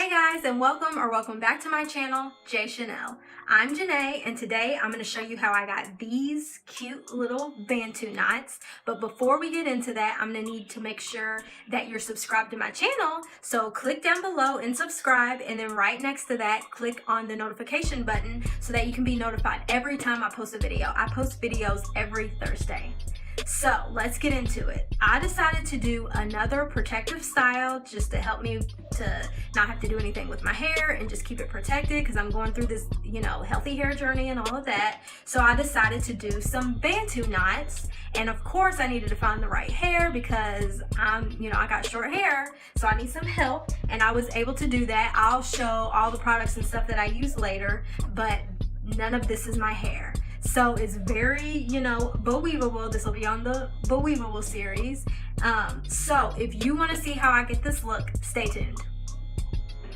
Hey guys, and welcome back to my channel, J Chanel. I'm Janae, and today I'm going to show you how I got these cute little Bantu knots. But before we get into that, I'm going to need to make sure that you're subscribed to my channel. So click down below and subscribe, and then right next to that, click on the notification button so that you can be notified every time I post a video. I post videos every Thursday. So let's get into it. I decided to do another protective style just to help me to not have to do anything with my hair and just keep it protected because I'm going through this, healthy hair journey and all of that. So I decided to do some Bantu knots. And of course I needed to find the right hair because I got short hair, so I need some help. And I was able to do that. I'll show all the products and stuff that I use later, but none of this is my hair. So it's very, Be-Weavable. This will be on the Be-Weavable series. So if you want to see how I get this look, stay tuned.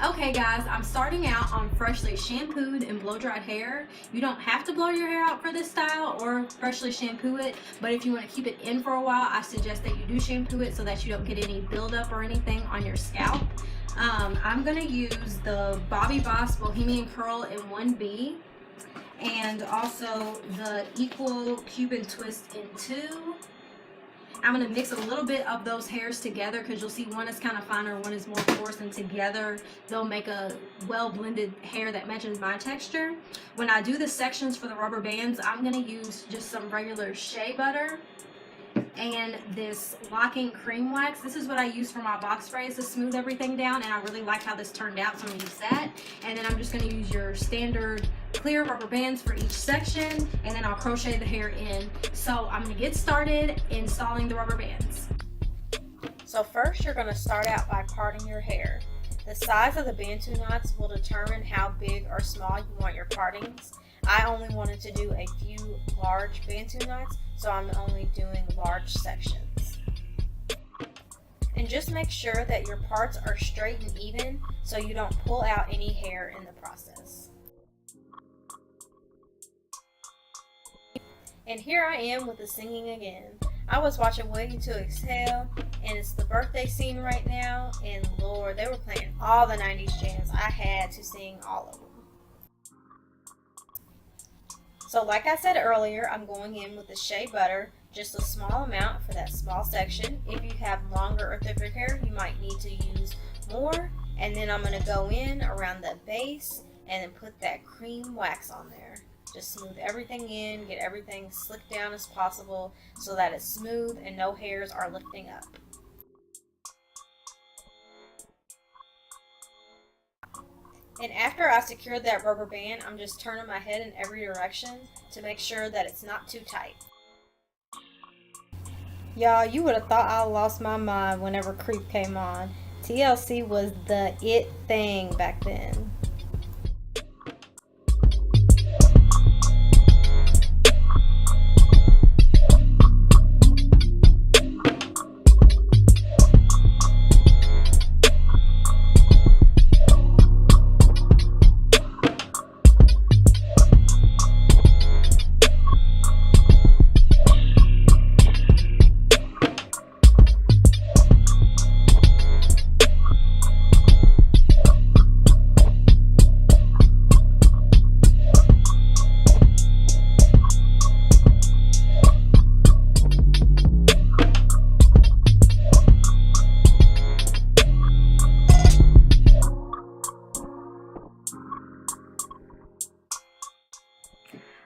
Okay guys, I'm starting out on freshly shampooed and blow-dried hair. You don't have to blow your hair out for this style or freshly shampoo it, but if you want to keep it in for a while, I suggest that you do shampoo it so that you don't get any buildup or anything on your scalp. I'm going to use the Bobbi Boss Bohemian Curl in 1B. And also the Equal Cuban Twist in 2. I'm going to mix a little bit of those hairs together because you'll see one is kind of finer, one is more coarse, and together they'll make a well-blended hair that matches my texture. When I do the sections for the rubber bands, I'm going to use just some regular Shea Butter and this locking cream wax. This is what I use for my box sprays to smooth everything down, and I really like how this turned out, so I'm going to use that. And then I'm just going to use your standard clear rubber bands for each section, and then I'll crochet the hair in. So I'm going to get started installing the rubber bands. So first you're going to start out by parting your hair. The size of the Bantu knots will determine how big or small you want your partings. I only wanted to do a few large Bantu knots, so I'm only doing large sections. And just make sure that your parts are straight and even so you don't pull out any hair in the process. And here I am with the singing again. I was watching Waiting to Exhale, and it's the birthday scene right now, and Lord, they were playing all the 90s jams. I had to sing all of them. So like I said earlier, I'm going in with the Shea Butter, just a small amount for that small section. If you have longer or thicker hair, you might need to use more. And then I'm going to go in around the base and then put that cream wax on there. Just smooth everything in, get everything slicked down as possible so that it's smooth and no hairs are lifting up. And after I secured that rubber band, I'm just turning my head in every direction to make sure that it's not too tight. Y'all, you would have thought I lost my mind whenever Creme came on. TLC was the it thing back then.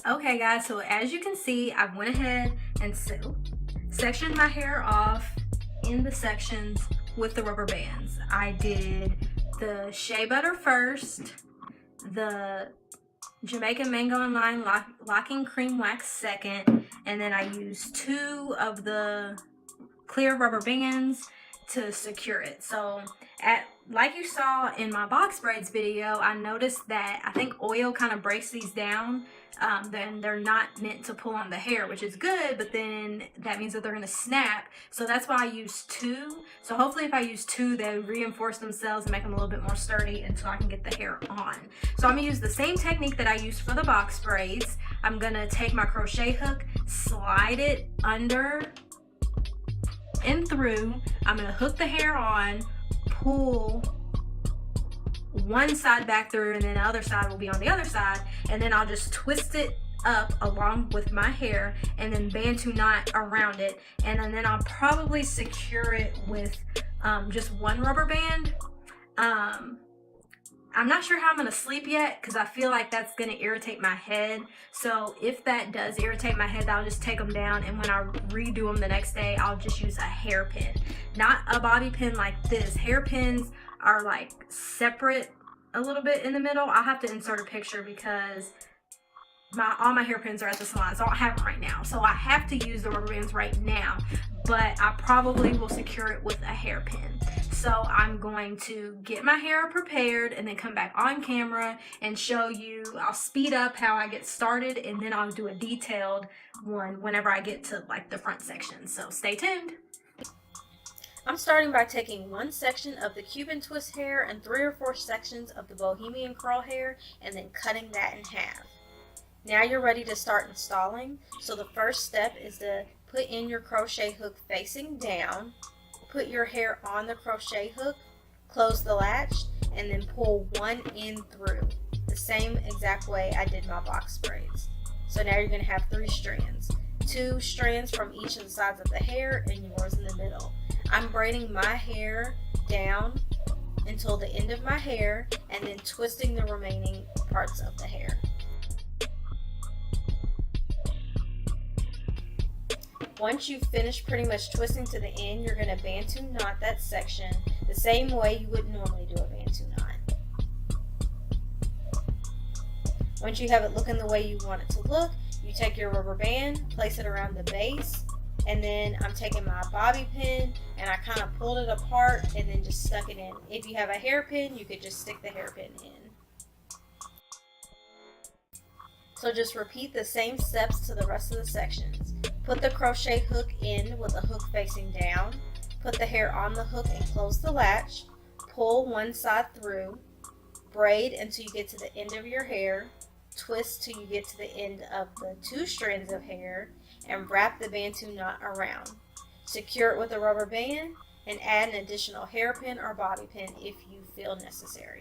Okay guys, so as you can see, I went ahead and sectioned my hair off in the sections with the rubber bands. I did the Shea Butter first, the Jamaican Mango and Lime Locking Cream Wax second, and then I used 2 of the clear rubber bands to secure it. So like you saw in my box braids video, I noticed that I think oil kind of breaks these down. Then they're not meant to pull on the hair, which is good, but then that means that they're going to snap. So that's why I use 2. So hopefully if I use 2, they reinforce themselves and make them a little bit more sturdy until I can get the hair on. So I'm going to use the same technique that I used for the box braids. I'm going to take my crochet hook, slide it under and through. I'm going to hook the hair on, pull one side back through, and then the other side will be on the other side, and then I'll just twist it up along with my hair and then Bantu knot around it, and then I'll probably secure it with just one rubber band. I'm not sure how I'm gonna sleep yet because I feel like that's gonna irritate my head. So if that does irritate my head, I'll just take them down, and when I redo them the next day, I'll just use a hairpin, not a bobby pin like this. Hairpins are like separate a little bit in the middle. I'll have to insert a picture because all my hairpins are at the salon, so I don't have them right now. So I have to use the rubber bands right now, but I probably will secure it with a hairpin. So I'm going to get my hair prepared and then come back on camera and show you. I'll speed up how I get started, and then I'll do a detailed one whenever I get to like the front section. So stay tuned. I'm starting by taking one section of the Cuban twist hair and 3 or 4 sections of the Bohemian curl hair and then cutting that in half. Now you're ready to start installing. So the first step is to put in your crochet hook facing down. Put your hair on the crochet hook, close the latch, and then pull one end through, the same exact way I did my box braids. So now you're going to have 3 strands, 2 strands from each of the sides of the hair and yours in the middle. I'm braiding my hair down until the end of my hair and then twisting the remaining parts of the hair. Once you finish pretty much twisting to the end, you're going to Bantu knot that section the same way you would normally do a Bantu knot. Once you have it looking the way you want it to look, you take your rubber band, place it around the base, and then I'm taking my bobby pin and I kind of pulled it apart and then just stuck it in. If you have a hairpin, you could just stick the hairpin in. So just repeat the same steps to the rest of the sections. Put the crochet hook in with the hook facing down. Put the hair on the hook and close the latch. Pull one side through. Braid until you get to the end of your hair. Twist till you get to the end of the 2 strands of hair and wrap the Bantu knot around. Secure it with a rubber band and add an additional hairpin or bobby pin if you feel necessary.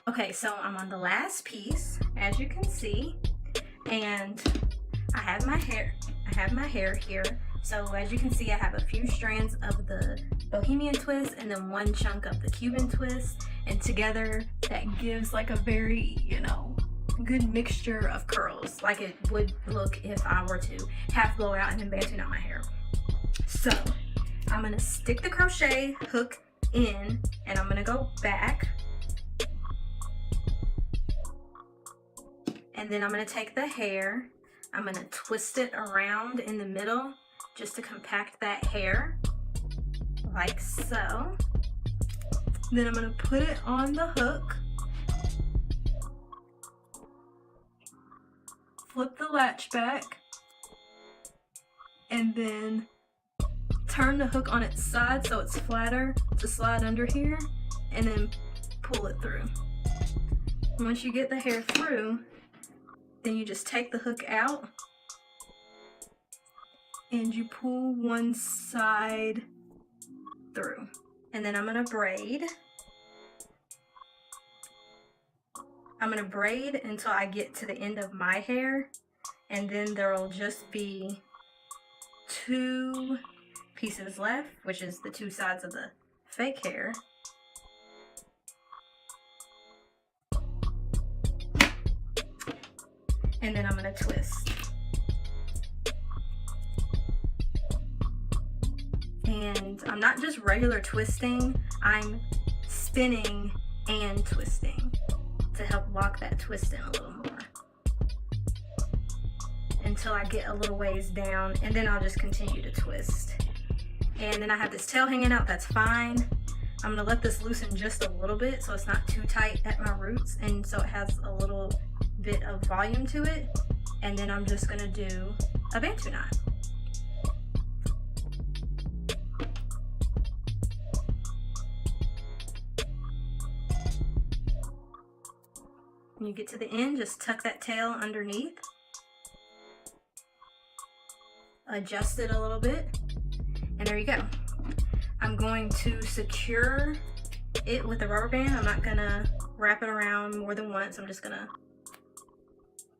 Okay, so I'm on the last piece, as you can see, and I have my hair here. So as you can see, I have a few strands of the Bohemian twist and then 1 chunk of the Cuban twist, and together that gives like a very, good mixture of curls, like it would look if I were to half blow out and then Bantu knot my hair. So I'm gonna stick the crochet hook in and I'm gonna go back. And then I'm going to take the hair, I'm going to twist it around in the middle just to compact that hair, like so. Then I'm going to put it on the hook, flip the latch back, and then turn the hook on its side so it's flatter to slide under here, and then pull it through. Once you get the hair through, then you just take the hook out and you pull one side through. And then I'm gonna braid. I'm gonna braid until I get to the end of my hair, and then there'll just be 2 pieces left, which is the 2 sides of the fake hair. And then I'm going to twist. And I'm not just regular twisting, I'm spinning and twisting to help lock that twist in a little more until I get a little ways down, and then I'll just continue to twist. And then I have this tail hanging out, that's fine. I'm going to let this loosen just a little bit so it's not too tight at my roots, and so it has a little bit of volume to it, and then I'm just going to do a Bantu knot. When you get to the end, just tuck that tail underneath adjust it a little bit, and there you go. I'm going to secure it with a rubber band. I'm not gonna wrap it around more than once. I'm just gonna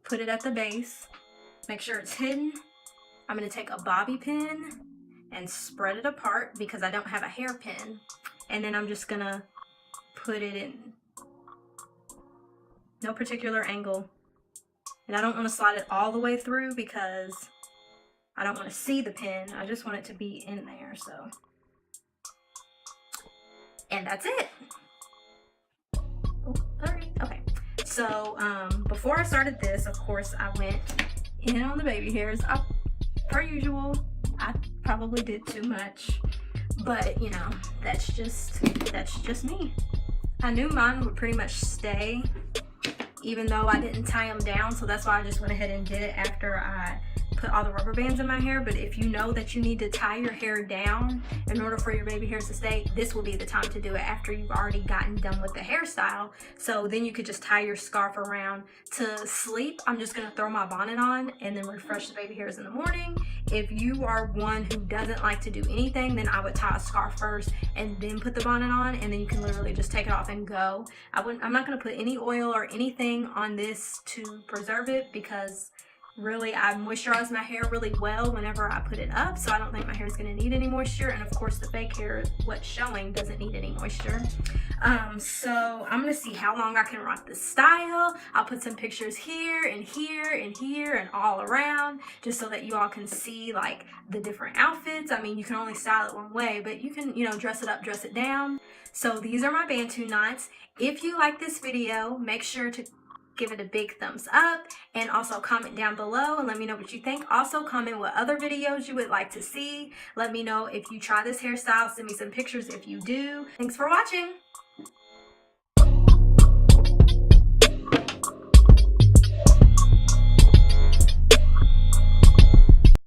put it at the base, make sure it's hidden. I'm gonna take a bobby pin and spread it apart because I don't have a hairpin, and then I'm just gonna put it in no particular angle. And I don't want to slide it all the way through because I don't want to see the pin. I just want it to be in there, so. And that's it. Oh, sorry. Okay. So before I started this, of course, I went in on the baby hairs. Per usual, I probably did too much, but you know, that's just me. I knew mine would pretty much stay, even though I didn't tie them down, so that's why I just went ahead and did it after I put all the rubber bands in my hair. But if you know that you need to tie your hair down in order for your baby hairs to stay, this will be the time to do it after you've already gotten done with the hairstyle. So then you could just tie your scarf around to sleep. I'm just gonna throw my bonnet on and then refresh the baby hairs in the morning. If you are one who doesn't like to do anything, then I would tie a scarf first and then put the bonnet on, and then you can literally just take it off and go. I'm not gonna put any oil or anything on this to preserve it because really I moisturize my hair really well whenever I put it up, so I don't think my hair is going to need any moisture. And of course the fake hair, what's showing, doesn't need any moisture. So I'm going to see how long I can rock this style. I'll put some pictures here and here and here and all around, just so that you all can see like the different outfits. I mean, you can only style it one way, but you can, you know, dress it up, dress it down. So these are my Bantu knots. If you like this video, make sure to give it a big thumbs up, and also comment down below and let me know what you think. Also comment what other videos you would like to see. Let me know if you try this hairstyle. Send me some pictures if you do. Thanks for watching.